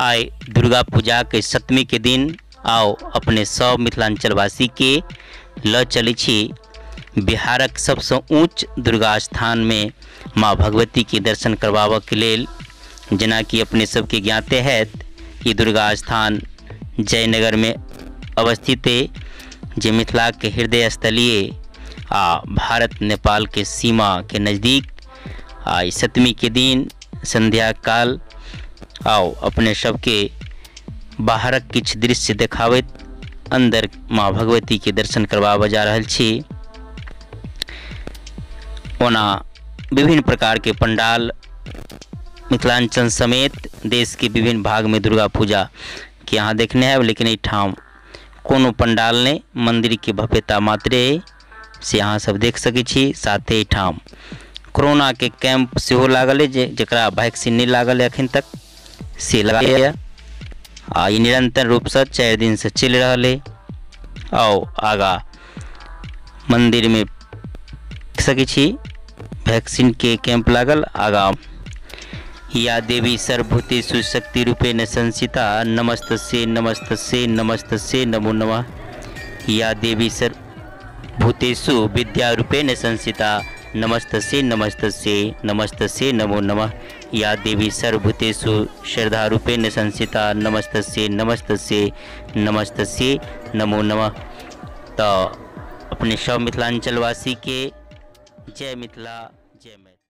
आय दुर्गा पूजा के सप्तमी के दिन आओ अपने सब मिथिलांचलवासी के ल चली छी बिहारक सबसे ऊंच दुर्गा स्थान में माँ भगवती के दर्शन करबाबऽ के लेल। जेना कि अपने सबके ज्ञाते है कि दुर्गा स्थान जयनगर में अवस्थित है, जे मिथिला के हृदय स्थलीय आ भारत नेपाल के सीमा के नज़दीक। आई सप्तमी के दिन संध्या काल आओ अपने सबके बाहरक किछ दृश्य देखावैत अंदर माँ भगवती के दर्शन करबाबऽ जा रहल छी। ओना विभिन्न प्रकार के पंडाल मिथिलांचल समेत देश के विभिन्न भाग में दुर्गा पूजा के यहाँ देखने हैं, लेकिन एठाम कोनो पंडाल ने मंदिर के भव्यता मात्रे से यहाँ सब देख सकै छी। साथे एठाम कोरोना के कैंप सेहो लागल है, जकरा वैक्सीन नहीं लागल है अखन तक से लगा आ ई निरंतर रूप से 4 दिन से चल रहा है। आओ आगा मंदिर में सकै छी वैक्सीन के कैंप लागल। आगा या देवी सर्वभूतेषु शक्ति रूपेण संस्थिता नमस्तस्यै नमस्तस्यै नमस्तस्यै नमो नमः। या देवी सर्वभूतेषु विद्या रूपेण संस्थिता नमस्तस्यै नमस्तस्यै नमस्तस्यै नमो नमः। या देवी सर्वभूतेषु श्रद्धा रूपेण संस्थिता नमस्तस्यै नमस्तस्यै नमस्तस्यै नमो नमः। तो अपने सब मिथिलांचलवासी के जय मिथिला जय मैथिली।